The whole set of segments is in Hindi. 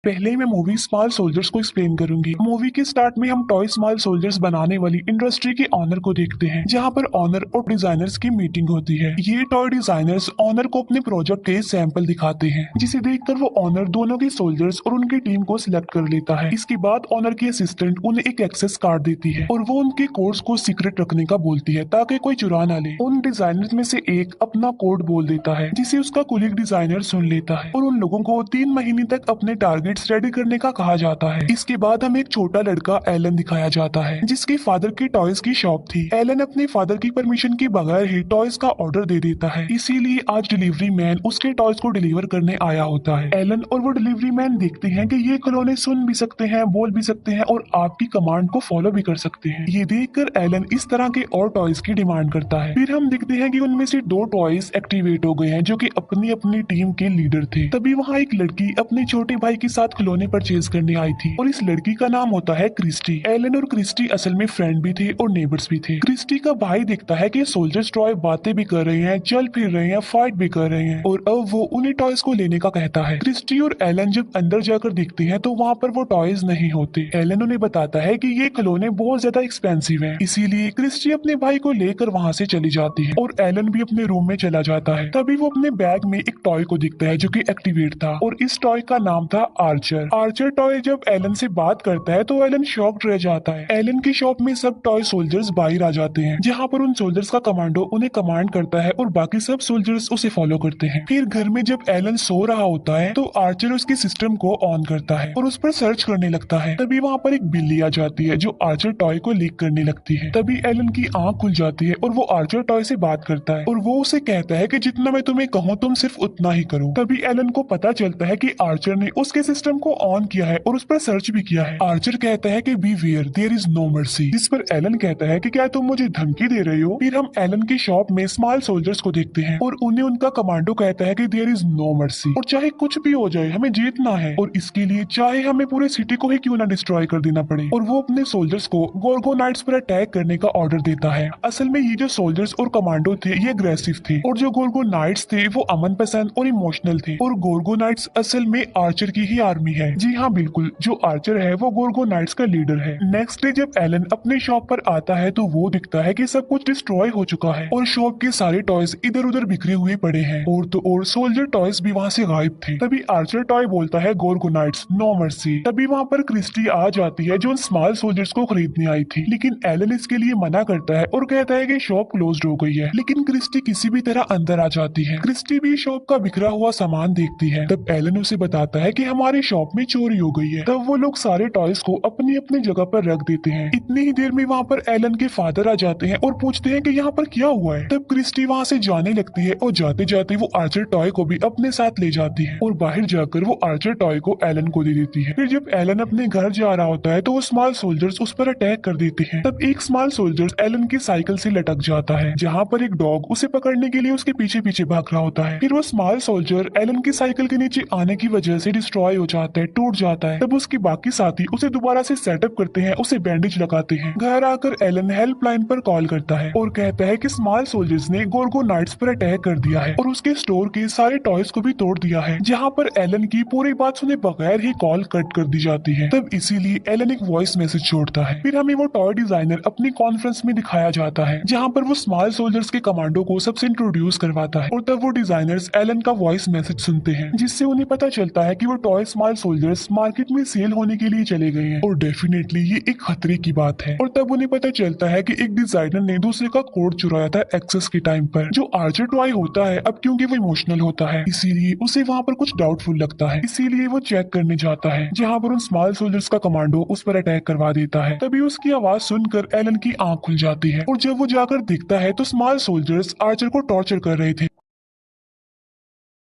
पहले मैं मूवी स्मॉल सोल्जर्स को एक्सप्लेन करूंगी। मूवी के स्टार्ट में हम टॉय स्मॉल सोल्जर्स बनाने वाली इंडस्ट्री के ऑनर को देखते हैं, जहां पर ऑनर और डिजाइनर्स की मीटिंग होती है। ये टॉय डिजाइनर्स ऑनर को अपने प्रोजेक्ट के सैंपल दिखाते हैं, जिसे देखकर वो ऑनर दोनों के सोल्जर्स और उनकी टीम को सिलेक्ट कर लेता है। इसके बाद ऑनर की असिस्टेंट उन्हें एक एक्सेस कार्ड देती है और वो उनके कोड्स को सीक्रेट रखने का बोलती है ताकि कोई चुरा ना ले। उन डिजाइनर्स में से एक अपना कोड बोल देता है, जिसे उसका कुलीग डिजाइनर सुन लेता है और उन लोगों को 3 महीने तक अपने टारगेट रेडी करने का कहा जाता है। इसके बाद हमें एक छोटा लड़का एलन दिखाया जाता है, जिसके फादर की टॉयज की शॉप थी। एलन अपने फादर की परमिशन के बगैर ही टॉयज का ऑर्डर दे देता है, इसीलिए आज डिलीवरी मैन उसके टॉयज को डिलीवर करने आया होता है। एलन और वो डिलीवरी मैन देखते हैं कि ये खिलौने सुन भी सकते हैं, बोल भी सकते हैं और आपकी कमांड को फॉलो भी कर सकते हैं। ये देखकर एलन इस तरह के और टॉयज की डिमांड करता है। फिर हम देखते हैं कि उनमें से 2 टॉयज एक्टिवेट हो गए हैं, जो कि अपनी अपनी टीम के लीडर थे। तभी वहाँ एक लड़की अपने छोटे भाई के साथ खिलौने परचेज करने आई थी और इस लड़की का नाम होता है क्रिस्टी। एलन और क्रिस्टी असल में फ्रेंड भी थे और नेबर्स भी थे। क्रिस्टी का भाई देखता है कि सोल्जर्स टॉय बातें भी कर रहे हैं, चल फिर रहे हैं, फाइट भी कर रहे हैं और अब वो उन्हीं टॉयज को लेने का कहता है। क्रिस्टी और एलन जब अंदर जाकर देखते हैं तो वहाँ पर वो टॉयज नहीं होते। एलन उन्हें बताता है कि ये खिलौने बहुत ज्यादा एक्सपेंसिव हैं, इसीलिए क्रिस्टी अपने भाई को लेकर वहाँ से चली जाती है और एलन भी अपने रूम में चला जाता है। तभी वो अपने बैग में एक टॉय को दिखता है जो कि एक्टिवेट था और इस टॉय का नाम था आर्चर। आर्चर टॉय जब एलन से बात करता है तो एलन शॉक्ड रह जाता है। एलन की शॉप में सब टॉय सोल्जर्स बाहर आ जाते हैं, जहाँ पर उन सोल्जर्स का कमांडो उन्हें कमांड करता है और बाकी सब सोल्जर्स उसे फॉलो करते हैं। फिर घर में जब एलन सो रहा होता है तो आर्चर उसके सिस्टम को ऑन करता है और उस पर सर्च करने लगता है। तभी वहाँ पर एक बिल्ली आ जाती है जो आर्चर टॉय को लीक करने लगती है। तभी एलन की आंख खुल जाती है और वो आर्चर टॉय से बात करता है और वो उसे कहता है कि जितना मैं तुम्हें कहूँ तुम सिर्फ उतना ही करो। तभी एलन को पता चलता है कि आर्चर ने उसके सिस्टम को ऑन किया है और उस पर सर्च भी किया है। आर्चर कहता है कि beware there is no mercy, जिस पर एलन कहता है कि क्या तुम मुझे धमकी दे रहे हो। फिर हम एलन की शॉप में स्मॉल सोल्जर्स को देखते हैं और उन्हें उनका कमांडो कहता है कि देयर इज नो मर्सी और चाहे कुछ भी हो जाए हमें जीतना है और इसके लिए चाहे हमें पूरे सिटी को ही क्यों ना डिस्ट्रॉय कर देना पड़े। और वो अपने सोल्जर्स को गोर्गोनाइट्स पर अटैक करने का ऑर्डर देता है। असल में ये जो सोल्जर्स और कमांडो थे ये अग्रेसिव थे और जो गोर्गोनाइट्स थे वो अमन पसंद और इमोशनल थे और गोर्गोनाइट्स असल में आर्चर की ही आर्मी है। जी हाँ बिल्कुल, जो आर्चर है वो गोर्गोनाइट्स का लीडर है। नेक्स्ट डे जब एलन अपने शॉप पर आता है तो वो दिखता है कि सब कुछ डिस्ट्रॉय हो चुका है और शॉप के सारे टॉयज इधर उधर बिखरे हुए पड़े हैं और तो और सोल्जर टॉयज भी वहाँ से गायब थे। तभी आर्चर टॉय बोलता है गोर्गोनाइट्स नो मर्सी। तभी वहाँ पर क्रिस्टी आ जाती है जो स्मॉल सोल्जर्स को खरीदने आई थी, लेकिन एलन इसके लिए मना करता है और कहता है कि शॉप क्लोज्ड हो गई है। लेकिन क्रिस्टी किसी भी तरह अंदर आ जाती है। क्रिस्टी भी शॉप का बिखरा हुआ सामान देखती है। तब एलन उसे बताता है कि हमारी शॉप में चोरी हो गई है। तब वो लोग सारे टॉयज को अपनी अपनी जगह पर रख देते हैं। इतनी ही देर में वहाँ पर एलन के फादर आ जाते हैं और पूछते हैं कि यहाँ पर क्या हुआ है। तब क्रिस्टी वहाँ से जाने लगती है और जाते जाते वो आर्चर टॉय को भी अपने साथ ले जाती है और बाहर जाकर वो आर्चर टॉय को एलन को दे देती है। फिर जब एलन अपने घर जा रहा होता है तो वो स्मॉल सोल्जर्स उस पर अटैक कर देते हैं। तब एक स्मॉल सोल्जर्स एलन की साइकिल से लटक जाता है, जहाँ पर एक डॉग उसे पकड़ने के लिए उसके पीछे पीछे भाग रहा होता है। फिर वो स्मॉल सोल्जर एलन की साइकिल के नीचे आने की वजह से डिस्ट्रॉय हो जाता है, टूट जाता है। तब उसके बाकी साथी उसे दोबारा से सेटअप करते हैं, उसे बैंडेज लगाते हैं। घर आकर एलन हेल्पलाइन पर कॉल करता है और कहता है कि स्मॉल सोल्जर्स ने गोर्गोनाइट्स पर अटैक कर दिया है और उसके स्टोर के सारे टॉयज को भी तोड़ दिया है, जहाँ पर एलन की पूरी बात सुने बगैर ही कॉल कट कर दी जाती है। तब इसीलिए एलन एक वॉइस मैसेज छोड़ता है। फिर हमें वो टॉय डिजाइनर अपनी कॉन्फ्रेंस में दिखाया जाता है, जहाँ पर वो स्मॉल सोल्जर्स के कमांडो को सबसे इंट्रोड्यूस करवाता है और तब वो डिजाइनर्स एलन का वॉइस मैसेज सुनते हैं, जिससे उन्हें पता चलता है कि वो टॉय स्मॉल सोल्जर्स मार्केट में सेल होने के लिए चले गए हैं और डेफिनेटली ये एक खतरे की बात है। और तब उन्हें पता चलता है कि एक डिजाइनर ने दूसरे का कोड चुराया था एक्सेस के टाइम पर। जो आर्चर टॉय होता है अब क्योंकि वो इमोशनल होता है इसीलिए उसे वहाँ पर कुछ डाउटफुल लगता है, इसीलिए वो चेक करने जाता है, जहाँ पर उन स्मॉल सोल्जर्स का कमांडो उस पर अटैक करवा देता है। तभी उसकी आवाज सुनकर एलन की आंख खुल जाती है और जब वो जाकर देखता है तो स्मॉल सोल्जर्स आर्चर को टॉर्चर कर रहे थे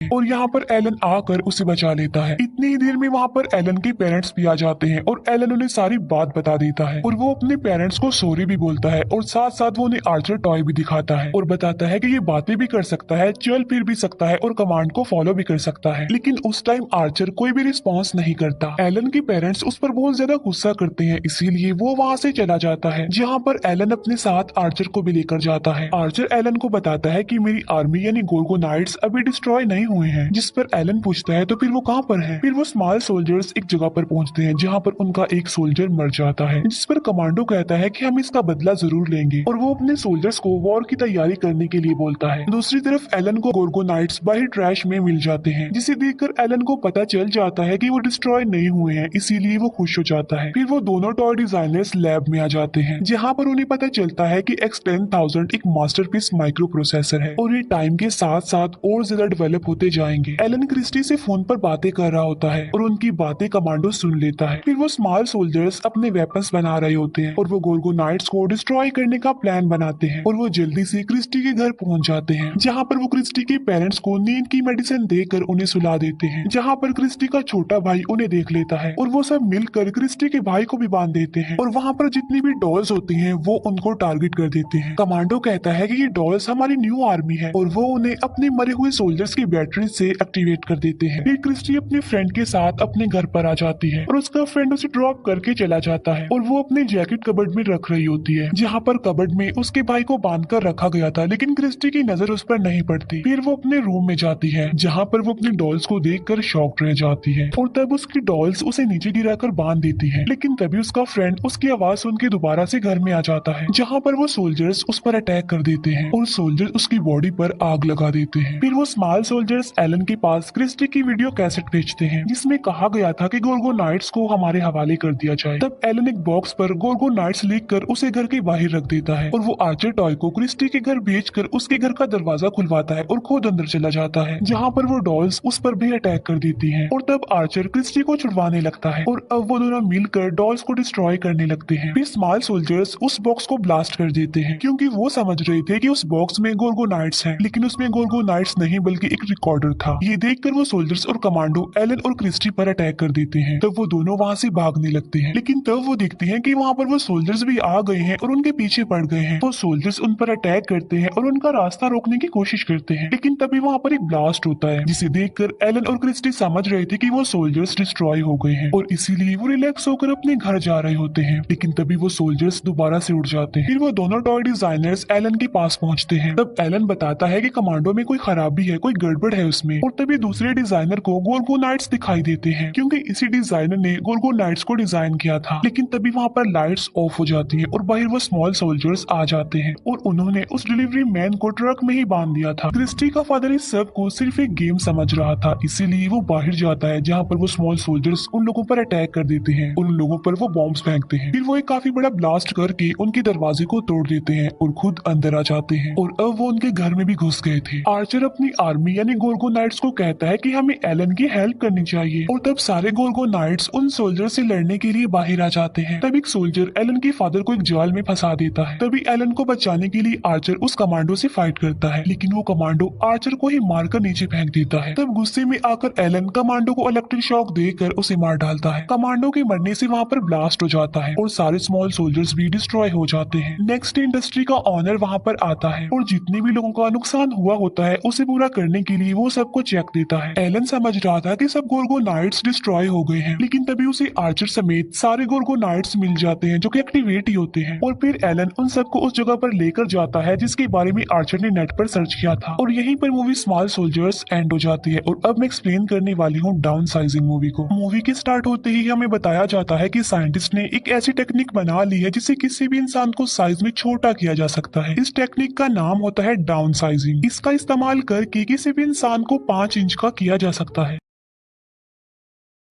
और यहाँ पर एलन आकर उसे बचा लेता है। इतनी ही देर में वहाँ पर एलन के पेरेंट्स भी आ जाते हैं और एलन उन्हें सारी बात बता देता है और वो अपने पेरेंट्स को सॉरी भी बोलता है और साथ साथ वो उन्हें आर्चर टॉय भी दिखाता है और बताता है कि ये बातें भी कर सकता है, चल फिर भी सकता है और कमांड को फॉलो भी कर सकता है। लेकिन उस टाइम आर्चर कोई भी रिस्पॉन्स नहीं करता। एलन के पेरेंट्स उस पर बहुत ज्यादा गुस्सा करते हैं, इसीलिए वो वहाँ से चला जाता है, जहाँ पर एलन अपने साथ आर्चर को भी लेकर जाता है। आर्चर एलन को बताता है कि मेरी आर्मी यानी गोर्गोनाइट्स अभी डिस्ट्रॉय नहीं हुए हैं, जिस पर एलन पूछता है तो फिर वो कहाँ पर है। फिर वो स्मॉल सोल्जर्स एक जगह पर पहुंचते हैं जहाँ पर उनका एक सोल्जर मर जाता है, जिस पर कमांडो कहता है कि हम इसका बदला जरूर लेंगे और वो अपने सोल्जर्स को वॉर की तैयारी करने के लिए बोलता है। दूसरी तरफ एलन को गोर्गोनाइट्स बाहर ट्रैश में मिल जाते हैं, जिसे देखकर एलन को पता चल जाता है कि वो डिस्ट्रॉय नहीं हुए हैं, इसीलिए वो खुश हो जाता है। फिर वो दोनों टॉय डिजाइनर्स लैब में आ जाते हैं जहाँ पर उन्हें पता चलता है कि X10000 एक मास्टरपीस माइक्रो प्रोसेसर है और ये टाइम के साथ साथ और ज्यादा डेवलप होते जाएंगे। एलन क्रिस्टी से फोन पर बातें कर रहा होता है और उनकी बातें कमांडो सुन लेता है। फिर वो स्मॉल सोल्जर्स अपने वेपन्स बना रहे होते हैं और वो गोर्गोनाइट्स को डिस्ट्रॉय करने का प्लान बनाते हैं और वो जल्दी से क्रिस्टी के घर पहुंच जाते हैं, जहाँ पर वो क्रिस्टी के पेरेंट्स को नींद की मेडिसिन देकर उन्हें सुला देते हैं, जहाँ पर क्रिस्टी का छोटा भाई उन्हें देख लेता है और वो सब मिलकर क्रिस्टी के भाई को भी बांध देते हैं और वहाँ पर जितनी भी डॉल्स होती हैं वो उनको टारगेट कर देते हैं। कमांडो कहता है कि ये डॉल्स हमारी न्यू आर्मी है और वो उन्हें अपने मरे हुए सोल्जर्स की बैटरी से एक्टिवेट कर देते हैं। फिर क्रिस्टी अपने फ्रेंड के साथ अपने घर पर आ जाती है और उसका फ्रेंड उसे ड्रॉप करके चला जाता है और वो अपने जैकेट कबर्ड में रख रही होती है, जहाँ पर कबर्ड में उसके भाई को बांध कर रखा गया था, लेकिन क्रिस्टी की नजर उस पर नहीं पड़ती। फिर वो अपने रूम में जाती है जहाँ पर वो अपनी डॉल्स को देखकर शॉक्ड रह जाती है और तब उसकी डॉल्स उसे नीचे गिराकर बांध देती है, लेकिन तभी उसका फ्रेंड उसकी आवाज सुन के दोबारा से घर में आ जाता है, जहाँ पर वो सोल्जर्स उस पर अटैक कर देते हैं और सोल्जर्स उसकी बॉडी पर आग लगा देते हैं। फिर वो स्मॉल सोल्जर्स एलन के पास क्रिस्टी की वीडियो कैसेट भेजते हैं जिसमें कहा गया था कि गोर्गोनाइट्स को हमारे हवाले कर दिया जाए। तब एलन एक बॉक्स पर गोर्गोनाइट्स लिखकर उसे घर के बाहर रख देता है और वो आर्चर टॉय को क्रिस्टी के घर भेजकर उसके घर का दरवाजा खुलवाता है और खुद अंदर चला जाता है, जहाँ पर वो डॉल्स उस पर भी अटैक कर देती हैं और तब आर्चर क्रिस्टी को छुड़वाने लगता है और अब वो दोनों मिलकर डॉल्स को डिस्ट्रॉय करने लगते हैं। फिर स्मॉल सोल्जर्स उस बॉक्स को ब्लास्ट कर देते हैं क्योंकि वो समझ रहे थे कि उस बॉक्स में गोर्गोनाइट्स हैं, लेकिन उसमें गोर्गोनाइट्स नहीं बल्कि एक रिकॉर्डर था। ये देखकर वो सोल्जर्स और कमांडो एलन और क्रिस्टी पर अटैक कर देते हैं। तब वो दोनों वहाँ से भागने लगते हैं, लेकिन तब वो देखते हैं कि वहाँ पर वो सोल्जर्स भी आ गए हैं और उनके पीछे पड़ गए हैं। वो सोल्जर्स उन पर अटैक करते हैं और उनका रास्ता रोकने की कोशिश करते हैं, लेकिन तभी वहाँ पर एक ब्लास्ट होता है जिसे देखकर एलन और क्रिस्टी समझ रहे थे कि वो सोल्जर्स डिस्ट्रॉय हो गए हैं और इसीलिए वो रिलैक्स होकर अपने घर जा रहे होते हैं, लेकिन तभी वो सोल्जर्स दोबारा से उड़ जाते हैं। फिर वो दोनों टॉय डिजाइनर्स एलन के पास पहुंचते हैं। तब एलन बताता है कि कमांडो में कोई खराबी है, कोई गड़बड़ है उसमें, और तभी दूसरे डिजाइनर को गोर्गोनाइट्स दिखाई देते हैं क्योंकि इसी डिजाइनर ने गोर्गोनाइट्स को डिजाइन किया था। लेकिन तभी वहाँ पर लाइट्स ऑफ हो जाती है और बाहर वो स्मॉल सोल्जर्स आ जाते हैं और उन्होंने उस डिलीवरी मैन को ट्रक में ही बांध दिया था। क्रिस्टी का फादर इस सब को सिर्फ एक गेम समझ रहा था, इसीलिए वो बाहर जाता है जहाँ पर वो स्मॉल सोल्जर्स उन लोगों पर अटैक कर देते हैं और उन लोगों पर वो बॉम्ब्स फेंकते हैं। फिर वो एक काफी बड़ा ब्लास्ट करके उनके दरवाजे को तोड़ देते हैं और खुद अंदर आ जाते हैं और अब वो उनके घर में भी घुस गए थे। आर्चर अपनी आर्मी यानी गोर्गोनाइट्स को कहता है कि हमें एलन की हेल्प करनी चाहिए और तब सारे गोर्गोनाइट्स उन सोल्जर से लड़ने के लिए बाहर आ जाते हैं। तब एक सोल्जर एलन के फादर को एक जाल में फंसा देता है। तभी एलन को बचाने के लिए आर्चर उस कमांडो से फाइट करता है, लेकिन वो कमांडो आर्चर को ही मारकर नीचे फेंक देता है। तब गुस्से में आकर एलन कमांडो को इलेक्ट्रिक शॉक देकर उसे मार डालता है। कमांडो के मरने से वहाँ पर ब्लास्ट हो जाता है और सारे स्मॉल सोल्जर्स भी डिस्ट्रॉय हो जाते हैं। नेक्स्ट इंडस्ट्री का ऑनर वहाँ पर आता है और जितने भी लोगों का नुकसान हुआ होता है उसे पूरा करने के लिए वो सबको चेक देता है। एलन समझ रहा था कि सब गोर्गोनाइट्स डिस्ट्रॉय हो गए हैं, लेकिन तभी उसे आर्चर समेत सारे गोर्गोनाइट्स मिल जाते हैं जो कि एक्टिवेट ही होते हैं और फिर एलन उन सबको उस जगह पर लेकर जाता है जिसके बारे में आर्चर ने नेट पर सर्च किया था और यहीं पर मूवी स्मॉल सोल्जर्स एंड हो जाती है। और अब मैं एक्सप्लेन करने वाली हूँ डाउन साइजिंग मूवी को। मूवी के स्टार्ट होते ही हमें बताया जाता है कि साइंटिस्ट ने एक ऐसी टेक्निक बना ली है जिससे किसी भी इंसान को साइज में छोटा किया जा सकता है। इस टेक्निक का नाम होता है डाउन साइजिंग। इसका इस्तेमाल करके किसी भी इंसान को 5 इंच का किया जा सकता है।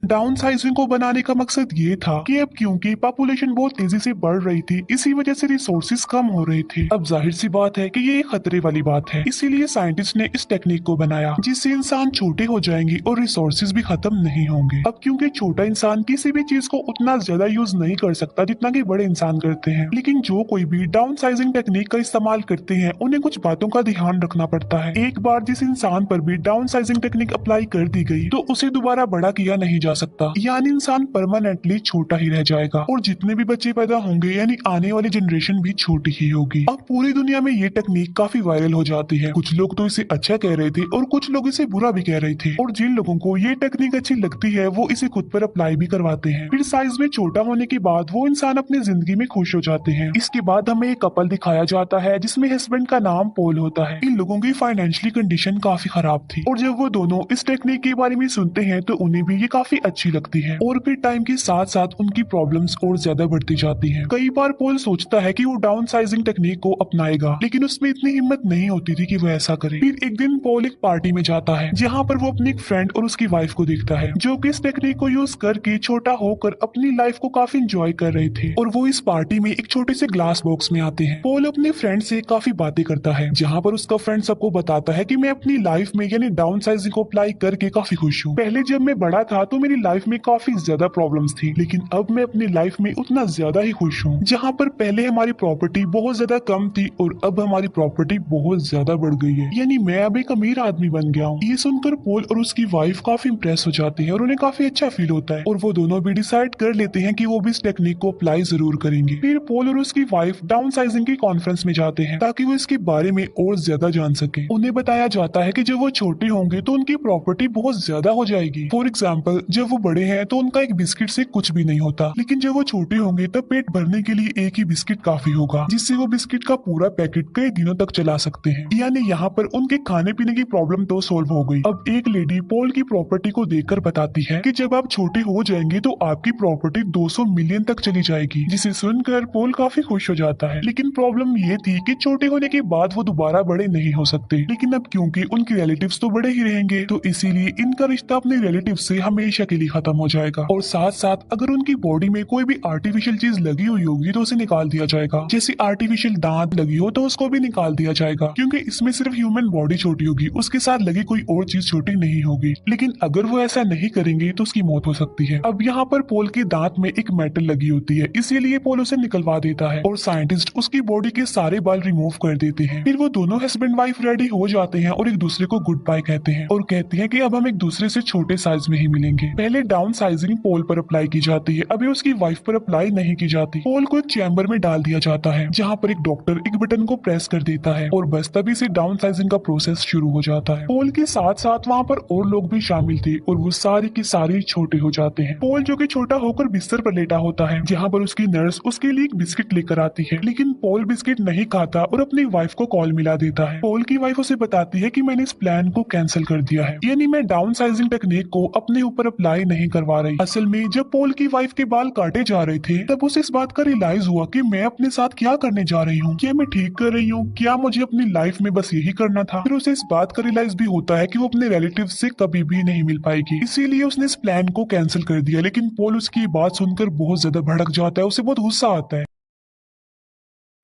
डाउन साइजिंग को बनाने का मकसद ये था कि अब क्योंकि पॉपुलेशन बहुत तेजी से बढ़ रही थी, इसी वजह से रिसोर्सेज कम हो रहे थे। अब जाहिर सी बात है कि ये एक खतरे वाली बात है, इसीलिए साइंटिस्ट ने इस टेक्निक को बनाया जिससे इंसान छोटे हो जाएंगे और रिसोर्सेज भी खत्म नहीं होंगे। अब क्योंकि छोटा इंसान किसी भी चीज को उतना ज्यादा यूज नहीं कर सकता जितना कि बड़े इंसान करते हैं, लेकिन जो कोई भी डाउन साइजिंग टेक्निक का इस्तेमाल करते हैं उन्हें कुछ बातों का ध्यान रखना पड़ता है। एक बार जिस इंसान पर भी डाउन साइजिंग टेक्निक अप्लाई कर दी गई तो उसे दोबारा बड़ा किया नहीं जा सकता, यानी इंसान परमानेंटली छोटा ही रह जाएगा और जितने भी बच्चे पैदा होंगे यानी आने वाली जनरेशन भी छोटी ही होगी। अब पूरी दुनिया में ये टेक्निक काफी वायरल हो जाती है। कुछ लोग तो इसे अच्छा कह रहे थे और कुछ लोग इसे बुरा भी कह रहे थे, और जिन लोगों को ये टेक्निक अच्छी लगती है वो इसे खुद पर अप्लाई भी करवाते हैं। फिर साइज में छोटा होने के बाद वो इंसान अपनी जिंदगी में खुश हो जाते हैं। इसके बाद हमें एक कपल दिखाया जाता है जिसमें हस्बैंड का नाम पॉल होता है। इन लोगों की फाइनेंशियली कंडीशन काफी खराब थी और जब वो दोनों इस टेक्निक के बारे में सुनते हैं तो उन्हें भी ये काफी अच्छी लगती है, और फिर टाइम के साथ साथ उनकी प्रॉब्लम्स और ज्यादा बढ़ती जाती हैं। कई बार पॉल सोचता है कि वो डाउन साइजिंग टेक्निक को अपनाएगा, लेकिन उसमें इतनी हिम्मत नहीं होती थी कि वो ऐसा करे। फिर एक दिन पॉल एक पार्टी में जाता है जहाँ पर वो अपनी एक फ्रेंड और उसकी वाइफ को देखता है जो कि इस टेक्निक को यूज करके छोटा होकर अपनी लाइफ को काफी एंजॉय कर रहे थे, और वो इस पार्टी में एक छोटे से ग्लास बॉक्स में आते हैं। पॉल अपने फ्रेंड से काफी बातें करता है जहाँ पर उसका फ्रेंड सबको बताता है कि मैं अपनी लाइफ में यानी डाउन साइजिंग को अप्लाई करके काफी खुश हूँ। पहले जब मैं बड़ा था तो मेरी लाइफ में काफी ज्यादा प्रॉब्लम्स थी, लेकिन अब मैं अपनी लाइफ में उतना ज्यादा ही खुश हूँ। जहाँ पर पहले हमारी प्रॉपर्टी बहुत ज्यादा कम थी और अब हमारी प्रॉपर्टी बहुत ज्यादा बढ़ गई है, यानी मैं अब एक अमीर आदमी बन गया हूँ। ये सुनकर पॉल और उसकी वाइफ काफी इंप्रेस हो जाते हैं और उन्हें काफी अच्छा फील होता है, और वो दोनों भी डिसाइड कर लेते हैं कि वो भी इस टेक्निक को अप्लाई जरूर करेंगे। फिर पॉल और उसकी वाइफ डाउन साइजिंग की कॉन्फ्रेंस में जाते हैं ताकि वो इसके बारे में और ज्यादा जान सके। उन्हें बताया जाता है कि जब वो छोटे होंगे तो उनकी प्रॉपर्टी बहुत ज्यादा हो जाएगी। फॉर एग्जाम्पल, जब वो बड़े हैं तो उनका एक बिस्किट से कुछ भी नहीं होता, लेकिन जब वो छोटे होंगे तब पेट भरने के लिए एक ही बिस्किट काफी होगा, जिससे वो बिस्किट का पूरा पैकेट कई दिनों तक चला सकते हैं। यानी यहाँ पर उनके खाने पीने की प्रॉब्लम तो सोल्व हो गई। अब एक लेडी पॉल की प्रॉपर्टी को देखकर बताती है कि जब आप छोटे हो जाएंगे तो आपकी प्रॉपर्टी 200 मिलियन तक चली जाएगी, जिसे सुनकर पॉल काफी खुश हो जाता है। लेकिन प्रॉब्लम ये थी कि छोटे होने के बाद वो दोबारा बड़े नहीं हो सकते, लेकिन अब क्योंकि उनके रिलेटिव्स तो बड़े ही रहेंगे तो इसीलिए इनका रिश्ता अपने रिलेटिव से हमेशा के लिए खत्म हो जाएगा। और साथ साथ अगर उनकी बॉडी में कोई भी आर्टिफिशियल चीज लगी हुई होगी तो उसे निकाल दिया जाएगा। जैसे आर्टिफिशियल दांत लगी हो तो उसको भी निकाल दिया जाएगा, क्योंकि इसमें सिर्फ ह्यूमन बॉडी छोटी होगी, उसके साथ लगी कोई और चीज छोटी नहीं होगी। लेकिन अगर वो ऐसा नहीं करेंगे तो उसकी मौत हो सकती है। अब यहाँ पर पॉल के दांत में एक मेटल लगी होती है, इसीलिए पॉल उसे निकलवा देता है और साइंटिस्ट उसकी बॉडी के सारे बाल रिमूव कर देते हैं। फिर वो दोनों हस्बैंड वाइफ रेडी हो जाते हैं और एक दूसरे को गुड बाय कहते हैं और कहते हैं कि अब हम एक दूसरे से छोटे साइज में ही मिलेंगे। पहले डाउन साइजिंग पॉल पर अप्लाई की जाती है, अभी उसकी वाइफ पर अप्लाई नहीं की जाती। पॉल को एक चैम्बर में डाल दिया जाता है जहाँ पर एक डॉक्टर एक बटन को प्रेस कर देता है और बस तभी से डाउन साइजिंग का प्रोसेस शुरू हो जाता है। पॉल के साथ साथ वहाँ पर और लोग भी शामिल थे और वो सारे के सारे छोटे हो जाते हैं। पॉल जो कि छोटा होकर बिस्तर पर लेटा होता है, जहाँ पर उसकी नर्स उसके लिए एक बिस्किट लेकर आती है, लेकिन पॉल बिस्किट नहीं खाता और अपनी वाइफ को कॉल मिला देता है। पॉल की वाइफ उसे बताती है कि मैंने इस प्लान को कैंसिल कर दिया है, यानी मैं डाउन साइजिंग टेक्निक को अपने ऊपर अप्लाई नहीं करवा रही। असल में जब पॉल की वाइफ के बाल काटे जा रहे थे तब उसे इस बात का रियलाइज हुआ कि मैं अपने साथ क्या करने जा रही हूँ, क्या मैं ठीक कर रही हूँ, क्या मुझे अपनी लाइफ में बस यही करना था। फिर उसे इस बात का रियलाइज भी होता है कि वो अपने रिलेटिव से कभी भी नहीं मिल पाएगी, इसीलिए उसने इस प्लान को कैंसिल कर दिया। लेकिन पॉल उसकी बात सुनकर बहुत ज्यादा भड़क जाता है, उसे बहुत गुस्सा आता है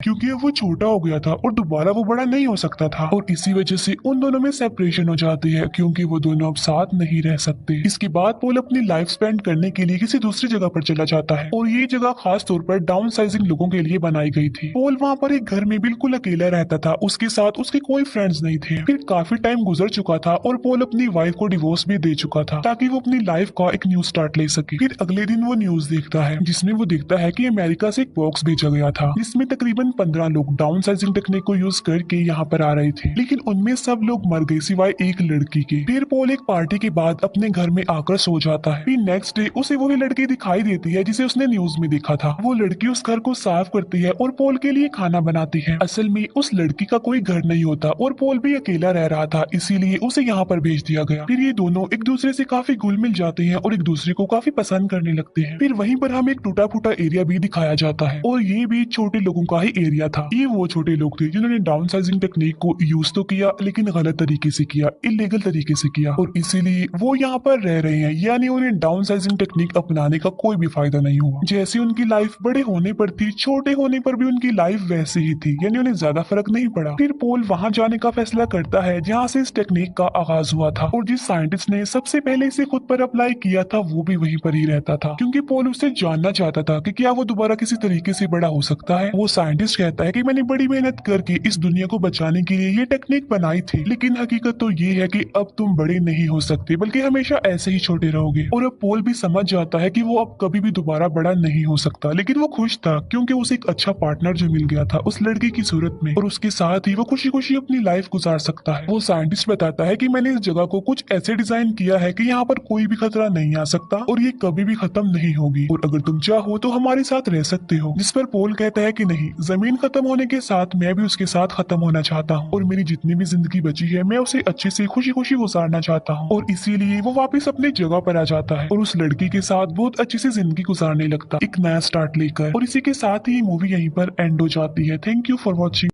क्योंकि अब वो छोटा हो गया था और दोबारा वो बड़ा नहीं हो सकता था, और इसी वजह से उन दोनों में सेपरेशन हो जाती है क्योंकि वो दोनों अब साथ नहीं रह सकते। इसके बाद पॉल अपनी लाइफ स्पेंड करने के लिए किसी दूसरी जगह पर चला जाता है और ये जगह खास तौर पर डाउन साइजिंग लोगों के लिए बनाई गई थी। पॉल वहाँ पर एक घर में बिल्कुल अकेला रहता था, उसके साथ उसके कोई फ्रेंड्स नहीं थे। फिर काफी टाइम गुजर चुका था और पॉल अपनी वाइफ को डिवोर्स भी दे चुका था ताकि वो अपनी लाइफ का एक न्यू स्टार्ट ले सके। फिर अगले दिन वो न्यूज देखता है जिसमें वो देखता है कि अमेरिका से एक बॉक्स भेजा गया था जिसमें तकरीबन 15 लोग डाउन साइजिंग टेक्निक को यूज करके यहाँ पर आ रहे थे, लेकिन उनमें सब लोग मर गए सिवाय एक लड़की के। फिर पॉल एक पार्टी के बाद अपने घर में आकर सो जाता है। फिर नेक्स्ट डे उसे वही लड़की दिखाई देती है जिसे उसने न्यूज में देखा था। वो लड़की उस घर को साफ करती है और पॉल के लिए खाना बनाती है। असल में उस लड़की का कोई घर नहीं होता और पॉल भी अकेला रह रहा था, इसीलिए उसे यहाँ पर भेज दिया गया। फिर ये दोनों एक दूसरे से काफी घुल मिल जाते हैं और एक दूसरे को काफी पसंद करने लगते हैं। फिर वहीं पर हमें एक टूटा फूटा एरिया भी दिखाया जाता है और ये भी छोटे लोगों का ही एरिया था। ये वो छोटे लोग थे जिन्होंने डाउन साइजिंग टेक्निक को यूज तो किया लेकिन गलत तरीके से किया, इलीगल तरीके से किया, और इसीलिए वो यहाँ पर रह रहे हैं, यानी उन्हें डाउन साइजिंग टेक्निक अपनाने का कोई भी फायदा नहीं हुआ। जैसे उनकी लाइफ बड़े होने पर थी, छोटे होने पर भी उनकी लाइफ वैसे ही थी, यानी उन्हें ज्यादा फर्क नहीं पड़ा। फिर पॉल वहाँ जाने का फैसला करता है जहाँ से इस टेक्निक का आगाज हुआ था, और जिस साइंटिस्ट ने सबसे पहले इसे खुद पर अप्लाई किया था वो भी वहीं पर ही रहता था, क्योंकि पॉल उससे जानना चाहता था कि क्या वो दोबारा किसी तरीके से बड़ा हो सकता है। वो साइंटिस्ट साइंटिस्ट कहता है कि मैंने बड़ी मेहनत करके इस दुनिया को बचाने के लिए ये टेक्निक बनाई थी, लेकिन हकीकत तो ये है कि अब तुम बड़े नहीं हो सकते बल्कि हमेशा ऐसे ही छोटे रहोगे। और अब पोल भी समझ जाता है कि वो अब कभी भी दोबारा बड़ा नहीं हो सकता, लेकिन वो खुश था क्योंकि उसे एक अच्छा पार्टनर जो मिल गया था उस लड़की की सूरत में, और उसके साथ ही वो खुशी खुशी अपनी लाइफ गुजार सकता है। वो साइंटिस्ट बताता है कि मैंने इस जगह को कुछ ऐसे डिजाइन किया है कि यहाँ पर कोई भी खतरा नहीं आ सकता और ये कभी भी खत्म नहीं होगी, और अगर तुम चाहो तो हमारे साथ रह सकते हो। जिस पर पोल कहता है कि नहीं, जमीन खत्म होने के साथ मैं भी उसके साथ खत्म होना चाहता हूँ, और मेरी जितनी भी जिंदगी बची है मैं उसे अच्छे से खुशी खुशी गुजारना चाहता हूँ। और इसीलिए वो वापस अपनी जगह पर आ जाता है और उस लड़की के साथ बहुत अच्छी से जिंदगी गुजारने लगता, एक नया स्टार्ट लेकर। और इसी के साथ ही मूवी यहीं पर एंड हो जाती है। Thank you for watching.